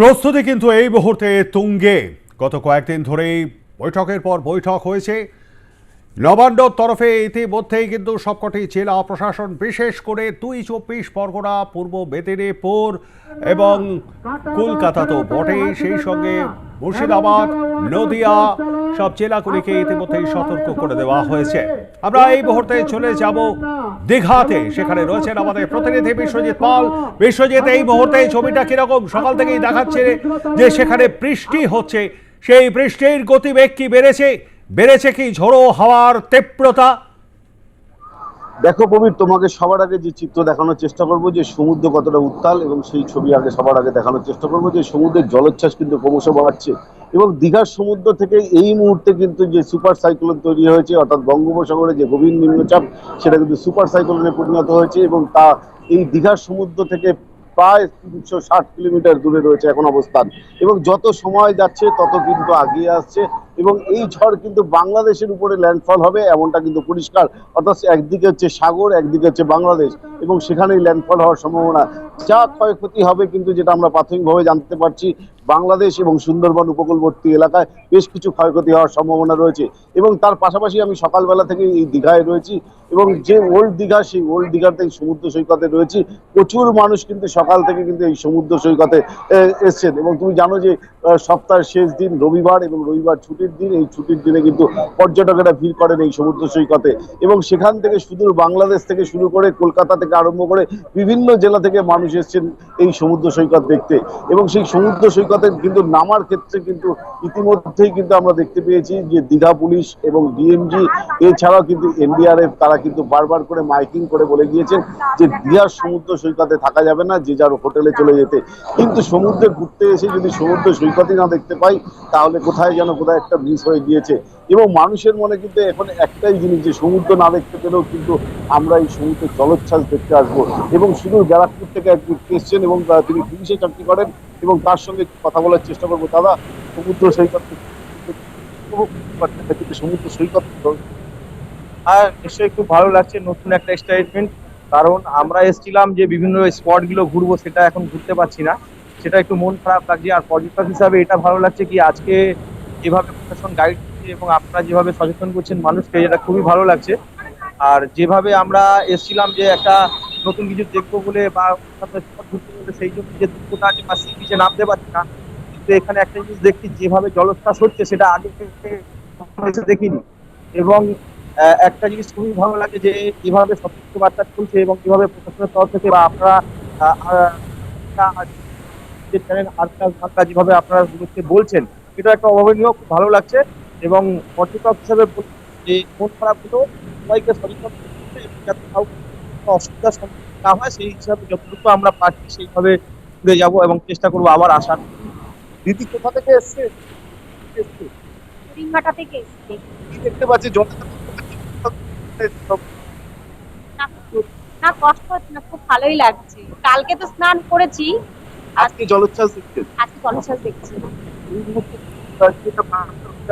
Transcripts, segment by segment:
প্রস্তুতি কিন্তু এই মুহূর্তে তুঙ্গে। গত কয়েকদিন ধরেই বৈঠকের পর বৈঠক হয়েছে নবান্নর তরফে। ইতিমধ্যেই কিন্তু সবকটি জেলা প্রশাসন, বিশেষ করে ২ পরগনা, পূর্ব মেদিনীপুর এবং কলকাতা তো বটেই, সেই সঙ্গে মুর্শিদাবাদ, নদিয়া, সব জেলাগুলিকে ইতিমধ্যেই সতর্ক করে দেওয়া হয়েছে। আমরা এই মুহূর্তে চলে যাব দীঘাতে। সেখানে রয়েছেন আমাদের প্রতিনিধি বিশ্বজিৎ পাল। বিশ্বজিৎ, এই মুহূর্তে ছবিটা কিরকম? সকাল থেকেই দেখাচ্ছে যে সেখানে বৃষ্টি হচ্ছে, সেই বৃষ্টির গতিবেগ কি বেড়েছে কি ঝোড়ো হাওয়ার তীব্রতা? দেখো প্রবীর, তোমাকে সবার আগে যে চিত্র দেখানোর চেষ্টা করব যে সমুদ্র কতটা উত্তাল, এবং সেই ছবি সবার আগে দেখানোর চেষ্টা করব যে সমুদ্রের জলোচ্ছ্বাস কিন্তু ক্রমশ বাড়ছে। এবং দীঘার সমুদ্র থেকে এই মুহূর্তে কিন্তু যে সুপার সাইক্লোন তৈরি হয়েছে, অর্থাৎ বঙ্গোপসাগরে যে গভীর নিম্নচাপ, সেটা কিন্তু সুপার সাইক্লোনে পরিণত হয়েছে। এবং তা এই দীঘার সমুদ্র থেকে প্রায় ৩৬০ কিলোমিটার দূরে রয়েছে এখন অবস্থান। এবং যত সময় যাচ্ছে তত কিন্তু আগিয়ে আসছে, এবং এই ঝড় কিন্তু বাংলাদেশের উপরে ল্যান্ডফল হবে এমনটা কিন্তু পরিষ্কার। অর্থাৎ একদিকে হচ্ছে সাগর, একদিকে হচ্ছে বাংলাদেশ, এবং সেখানেই ল্যান্ডফল হওয়ার সম্ভাবনা। যা ক্ষয়ক্ষতি হবে কিন্তু, যেটা আমরা প্রাথমিকভাবে জানতে পারছি, বাংলাদেশ এবং সুন্দরবন উপকূলবর্তী এলাকায় বেশ কিছু ক্ষয়ক্ষতি হওয়ার সম্ভাবনা রয়েছে। এবং তার পাশাপাশি আমি সকালবেলা থেকে এই দীঘায় রয়েছি, এবং যে ওল্ড দীঘা, সেই ওল্ড দীঘাতে সমুদ্র সৈকতে রয়েছি। প্রচুর মানুষ কিন্তু সকাল থেকে কিন্তু এই সমুদ্র সৈকতে এসছেন। এবং তুমি জানো যে সপ্তাহের শেষ দিন রবিবার, এবং রবিবার ছুটির দিন। এই ছুটির দিনে কিন্তু পর্যটকেরা ভিড় করেন এই সমুদ্র সৈকতে, এবং সেখান থেকে সুদূর বাংলাদেশ থেকে শুরু করে কলকাতা থেকে আরম্ভ করে বিভিন্ন জেলা থেকে মানুষ এসছেন এই সমুদ্র সৈকত দেখতে। এবং সেই সমুদ্র সৈকতে কিন্তু নামার ক্ষেত্রে কিন্তু ইতিমধ্যেই কিন্তু আমরা দেখতে পেয়েছি যে দীঘা পুলিশ এবং ডিএমজি, এছাড়াও কিন্তু এনডিআরএফ, তারা কিন্তু বারবার করে মাইকিং করে বলে গিয়েছেন যে দীঘার সমুদ্র সৈকতে থাকা যাবে না, যে যার হোটেলে চলে যেতে। কিন্তু সমুদ্রে ঘুরতে এসে যদি সমুদ্র সৈকতই না দেখতে পাই, তাহলে কোথায় একটা মিস হয়ে গিয়েছে। এবং মানুষের মনে কিন্তু এখন একটাই জিনিস, যে সমুদ্র না দেখতে পেলেও কিন্তু আমরা এই সমুদ্রের জলোচ্ছ্বাস দেখতে আসবো। এবং শুধু ব্যারাকপুর থেকে এক ব্যক্তি এসছেন, এবং তিনি পুলিশে চাকরি করেন, এবং তার সঙ্গে কথা বলার চেষ্টা করবো। দাদা, সমুদ্র সৈকত কিন্তু সমুদ্র সৈকত আর নিশ্চয়ই খুব ভালো লাগছে, নতুন একটা এক্সাইটমেন্ট। কারণ আমরা এসেছিলাম যে বিভিন্ন স্পট গুলো ঘুরবো, সেটা এখন ঘুরতে পারছি না, সেটা একটু মন খারাপ লাগছে। আর পর্যটক হিসাবে এটা ভালো লাগছে কি, আজকে যেভাবে প্রশাসন গাইড করছে এবং আপনারা যেভাবে সচেতন করছেন মানুষকে, এটা খুবই ভালো লাগছে। আর যেভাবে আমরা এসেছিলাম যে একটা নতুন কিছু দেখবো বলে বা স্পট ঘুরতে বলে, সেই জন্য যে দুঃখটা আছে বা সি বিচে নামতে পারছি না, কিন্তু এখানে একটা জিনিস দেখছি, যেভাবে জলোচ্ছ্বাস হচ্ছে সেটা আগে দেখিনি। এবং একটা জিনিস খুবই ভালো লাগে যে কিভাবে সতর্ক বার্তা চলছে, এবং কিভাবে প্রশাসনের তরফ থেকে বা আপনারা যে চ্যানেল আরকাস বাংলা যেভাবে আপনারা গুলোকে বলছেন, এটা একটা অভাবনীয়, খুব ভালো লাগছে। এবং পর্যটক হিসাবে যে মন খারাপ হলো, সবাইকে সচেতন করতে এবং যাতে কাউকে অসুবিধার সম্মুখীন না হয়, সেই হিসাবে যতটুকু আমরা পারছি সেইভাবে ঘুরে যাব এবং চেষ্টা করবো আবার আসার। দিদি কোথা থেকে এসছে? হরিণঘাটা থেকে এসেছি। কি দেখতে পাচ্ছি? না, না কষ্ট হচ্ছে না, খুব ভালোই লাগছে। কালকে তো স্নান করেছি, আজকে জলোচ্ছ্বাস দেখছেন? আজকে জলোচ্ছ্বাস দেখছি। এই মুহূর্তে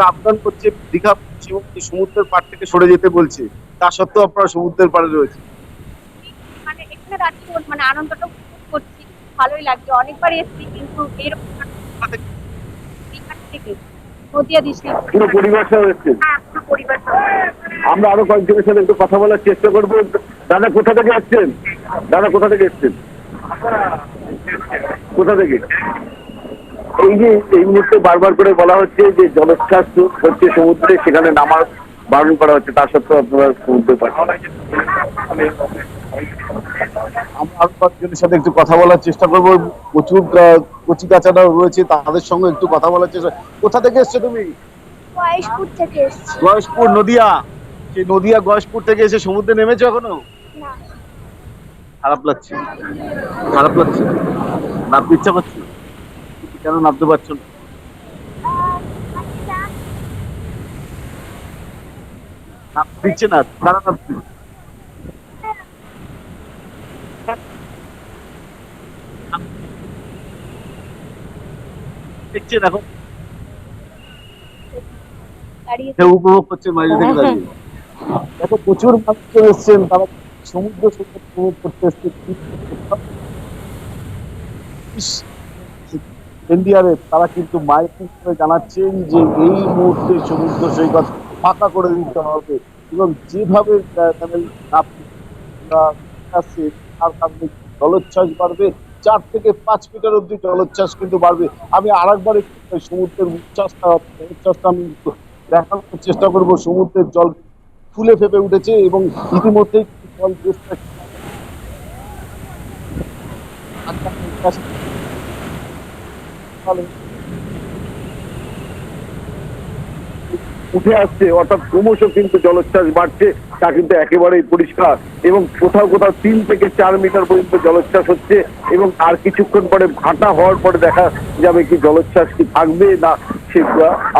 আবেদন করছে দীঘা এবং সমুদ্রের পাড় থেকে সরে যেতে বলছে, তা সত্ত্বেও আপনারা সমুদ্রের পাড়ে রয়েছে। মানে এখানে দাঁড়িয়ে মানে আনন্দটা উপভোগ করছি, ভালোই লাগছে। অনেকবার এসেছি, কিন্তু এরকম দীঘাটা থেকে নদিয়া ডিস্ট্রিক্ট পুরো পরিবার সহ এসছেন? হ্যাঁ, পুরো পরিবার সহ। আমরা আরো কয়েকজনের সাথে একটু কথা বলার চেষ্টা করবো। দাদা কোথা থেকে আসছেন? দাদা কোথা থেকে এসছেন? কোথা থেকে? এই যে এই মুহূর্তে বারবার করে বলা হচ্ছে যে জলোচ্ছ্বাস হচ্ছে সমুদ্রে, সেখানে নামার বারণ করা হচ্ছে, তা সত্ত্বেও আপনারা সমুদ্রে পাচ্ছেন। আমরা আরো কয়েকজনের সাথে একটু কথা বলার চেষ্টা করবো। প্রচুর কচি কাচারা রয়েছে, তাদের সঙ্গে একটু কথা বলার চেষ্টা। কোথা থেকে এসছো তুমি? গয়েশপুর থেকে এসেছি। গয়েশপুর, নদিয়া। সেই নদিয়া গয়েশপুর থেকে এসে সমুদ্রে নেমেছো এখনো? না, খারাপ লাগছে? খারাপ লাগছে? নামতে ইচ্ছা করছে? কেন নামতে পারছো না? নামতে দিচ্ছে না? কারা নামছে? দেখছেন এখন দাঁড়িয়ে ঢেউ উপভোগ করছে বাইরে থেকে দাঁড়িয়ে। দেখো, প্রচুর মানুষ এসছেন, তারা সমুদ্র সৈকত উপভোগ করতে এসছে। এনডিআরএফ তারা কিন্তু মাইকিং করে জানাচ্ছেন যে এই মুহূর্তে সমুদ্র সৈকত ফাঁকা করে দিতে হবে এবং যেভাবে আসছে তার কারণে জলোচ্ছ্বাস বাড়বে, 4 থেকে 5 মিটার অব্দি জলোচ্ছ্বাস কিন্তু বাড়বে। আমি আরেকবার একটু সমুদ্রের উচ্ছ্বাসটা আমি একটু দেখানোর চেষ্টা করব। সমুদ্রের জল ফুলে ফেপে উঠেছে এবং ইতিমধ্যেই জল বেশ উঠে আসছে, অর্থাৎ ক্রমশ কিন্তু জলোচ্ছ্বাস বাড়ছে, তা কিন্তু একেবারেই পরিষ্কার। এবং কোথাও কোথাও 3 থেকে 4 মিটার পর্যন্ত জলোচ্ছ্বাস হচ্ছে এবং আর কিছুক্ষণ পরে ভাটা হওয়ার পরে দেখা যাবে কি জলোচ্ছ্বাস কি থাকবে না সে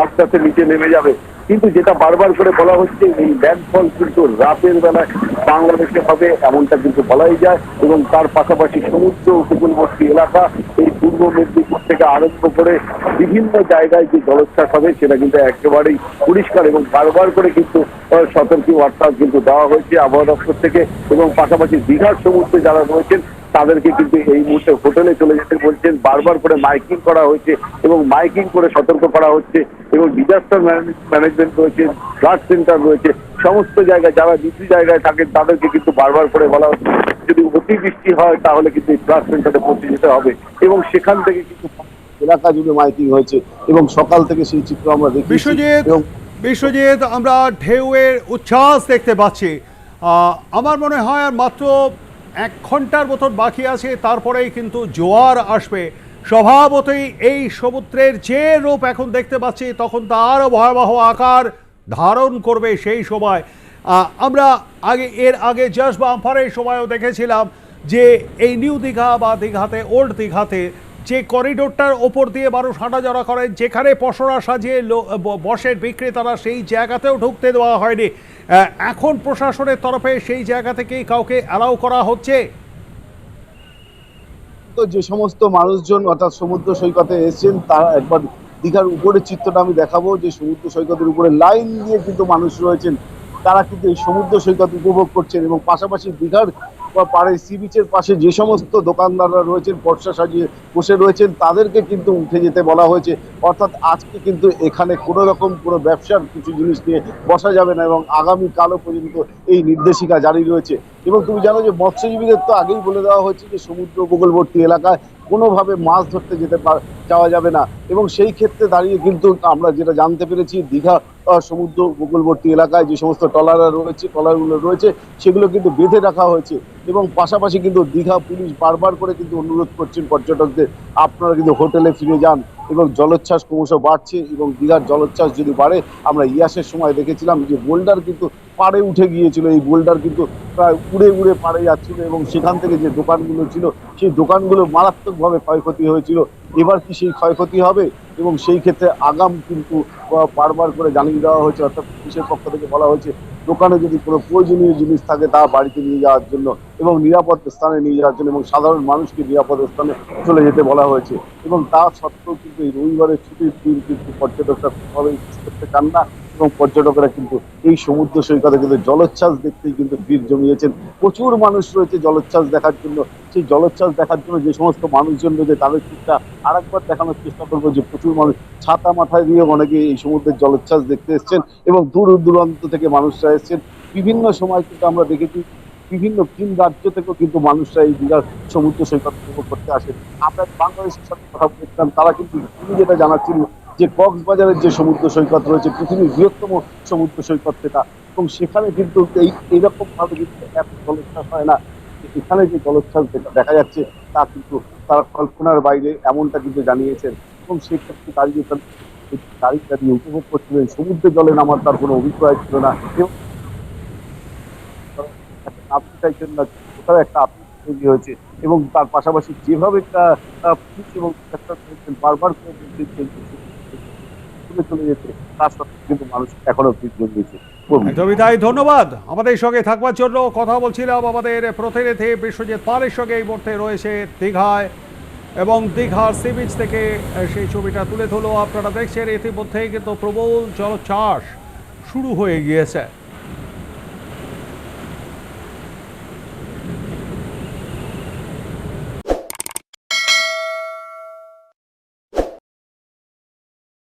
আস্তে আস্তে নিচে নেমে যাবে। কিন্তু যেটা বারবার করে বলা হচ্ছে এই ল্যান্ডফল কিন্তু রাতের বেলায় বাংলাদেশে হবে এমনটা কিন্তু বলাই যায় এবং তার পাশাপাশি সমুদ্র উপকূলবর্তী এলাকা এই পূর্ব মেদিনীপুর থেকে আরম্ভ করে বিভিন্ন জায়গায় যে জলোচ্ছ্বাস হবে সেটা কিন্তু একেবারেই পরিষ্কার এবং বারবার করে কিন্তু সতর্কী বার্তা কিন্তু দেওয়া হয়েছে আবহাওয়া দপ্তর থেকে এবং পাশাপাশি দীঘার সমুদ্রে যারা রয়েছেন তাদেরকে কিন্তু এই মুহূর্তে হোটেলে চলে যেতে বলছেন। বারবার করে মাইকিং করা হয়েছে এবং মাইকিং করে সতর্ক করা হচ্ছে এবং ডিজাস্টার ম্যানেজমেন্ট রয়েছে, ফ্লাড সেন্টার রয়েছে, সমস্ত জায়গায় যারা নিচু জায়গায় থাকেন তাদেরকে কিন্তু বারবার করে বলা হচ্ছে যদি অতিবৃষ্টি হয় তাহলে কিন্তু এই ফ্লাড সেন্টারে পৌঁছে যেতে হবে এবং সেখান থেকে কিন্তু এলাকা জুড়ে মাইকিং হয়েছে এবং সকাল থেকে সেই চিত্র আমরা দেখি। বিশ্বজিৎ, আমরা ঢেউয়ের উচ্ছ্বাস দেখতে পাচ্ছি। আমার মনে হয় আর মাত্র 1 ঘন্টার মতন বাকি আছে, তারপরেই কিন্তু জোয়ার আসবে। স্বভাবতই এই সমুদ্রের যে রূপ এখন দেখতে পাচ্ছি তখন তা আরও ভয়াবহ আকার ধারণ করবে সেই সময়। আমরা এর আগে জাস্ট বাম্পারের সময়ও দেখেছিলাম যে এই নিউ দীঘা বা দীঘাতে ওল্ড দীঘাতে যে করিডোরটার ওপর দিয়ে মানুষ হাঁটাচলা করেন, যেখানে পসরা সাজিয়ে বসের বিক্রেতারা সেই জায়গাতেও ঢুকতে দেওয়া হয়নি। এখন প্রশাসনের তরফে সেই জায়গা থেকেই কাউকে অ্যালাউ করা হচ্ছে। তো যে সমস্ত মানুষজন অর্থাৎ সমুদ্র সৈকতে এসেছেন তারা একবার দীঘার উপরের চিত্রটা আমি দেখাবো যে সমুদ্র সৈকতের উপরে লাইন দিয়ে কিন্তু মানুষ রয়েছেন, তারা কিন্তু এই সমুদ্র সৈকত উপভোগ করছেন এবং পাশাপাশি দীঘার পাড়ে সি বিচের পাশে যে সমস্ত দোকানদাররা রয়েছেন পর্সা সাজিয়ে বসে রয়েছেন তাদেরকে কিন্তু উঠে যেতে বলা হয়েছে। অর্থাৎ আজকে কিন্তু এখানে কোনো রকম কোনো ব্যবসার কিছু জিনিস নিয়ে বসা যাবে না এবং আগামীকালও পর্যন্ত এই নির্দেশিকা জারি রয়েছে। এবং তুমি জানো যে মৎস্যজীবীদের তো আগেই বলে দেওয়া হয়েছে যে সমুদ্র উপকূলবর্তী এলাকায় কোনোভাবে মাছ ধরতে যাওয়া যাবে না এবং সেই ক্ষেত্রে দাঁড়িয়ে কিন্তু আমরা যেটা জানতে পেরেছি দীঘা সমুদ্র উপকূলবর্তী এলাকায় যে সমস্ত ট্রলারগুলো রয়েছে সেগুলো কিন্তু বেঁধে রাখা হয়েছে এবং পাশাপাশি কিন্তু দীঘা পুলিশ বারবার করে কিন্তু অনুরোধ করছেন পর্যটকদের আপনারা কিন্তু হোটেলে ফিরে যান এবং জলোচ্ছ্বাস ক্রমশ বাড়ছে এবং দীঘার জলোচ্ছ্বাস যদি বাড়ে আমরা ইয়াসের সময় দেখেছিলাম যে বোল্ডার কিন্তু পাড়ে উঠে গিয়েছিল, এই বোল্ডার কিন্তু প্রায় উড়ে উড়ে পাড়ে যাচ্ছিল এবং সেখান থেকে যে দোকানগুলো ছিল সেই দোকানগুলো মারাত্মকভাবে ক্ষয়ক্ষতি হয়েছিল। এবার কি সেই ক্ষয়ক্ষতি হবে এবং সেই ক্ষেত্রে আগাম কিন্তু বারবার করে জানিয়ে দেওয়া হয়েছে, অর্থাৎ পুলিশের পক্ষ থেকে বলা হয়েছে দোকানে যদি কোনো প্রয়োজনীয় জিনিস থাকে তা বাড়িতে নিয়ে যাওয়ার জন্য এবং নিরাপদ স্থানে নিয়ে যাওয়ার জন্য এবং সাধারণ মানুষকে নিরাপদ স্থানে চলে যেতে বলা হয়েছে। এবং তা সত্ত্বেও কিন্তু এই রবিবারের ছুটির দিন কিন্তু পর্যটকরা কোনোভাবেই মিস করতে চান না এবং পর্যটকরা কিন্তু এই সমুদ্র সৈকতে কিন্তু জলোচ্ছ্বাস দেখতেই কিন্তু ভিড় জমিয়েছেন। প্রচুর মানুষ রয়েছে জলোচ্ছ্বাস দেখার জন্য। সেই জলোচ্ছ্বাস দেখার জন্য যে সমস্ত মানুষজন রয়েছে তাদের চিন্তা আরেকবার দেখানোর চেষ্টা করবো যে প্রচুর মানুষ ছাতা মাথায় দিয়ে অনেকে এই সমুদ্রের জলোচ্ছ্বাস দেখতে এসছেন এবং দূর দূরান্ত থেকে মানুষরা এসছেন। বিভিন্ন সময় কিন্তু আমরা দেখেছি বিভিন্ন ভিন রাজ্য থেকেও কিন্তু মানুষরা এই দীঘার সমুদ্র সৈকত উপভোগ করতে আসেন। আমরা বাংলাদেশের সাথে কথা বলেছিলাম, তারা কিন্তু তিনি যেটা জানাচ্ছিল যে কক্সবাজারের যে সমুদ্র সৈকত রয়েছে পৃথিবীর বৃহত্তম সমুদ্র সৈকত সেটা এবং সেখানে কিন্তু এইরকম ভাবে কিন্তু এত জলোচ্ছ্বাস হয় না। এখানে যে জলোচ্ছ্বাস দেখা যাচ্ছে তা কিন্তু তারা কল্পনার বাইরে এমনটা কিন্তু জানিয়েছেন এবং সেক্ষেত্রে দাঁড়িয়ে উপভোগ করছিলেন। সমুদ্রের জলে নামার তার কোনো অভিপ্রায় ছিল না এবং আপনি চাইছেন না কোথাও একটা আপনি তৈরি হয়েছে এবং তার পাশাপাশি যেভাবে পুলিশ এবং বারবার করে চলে যেতে তার সত্ত্বেও কিন্তু মানুষ এখনো ভিড় জমিয়েছে। একদমই তাই। ধন্যবাদ আমাদের সঙ্গে থাকবার জন্য। কথা বলছিলাম আমাদের প্রতিনিধি বিশ্বজিৎ পালের সঙ্গে। এই মুহূর্তে রয়েছে দীঘায় এবং দীঘার সি বিচ থেকে সেই ছবিটা তুলে ধরলো। আপনারা দেখছেন ইতিমধ্যেই কিন্তু প্রবল জলোচ্ছ্বাস শুরু হয়ে গিয়েছে।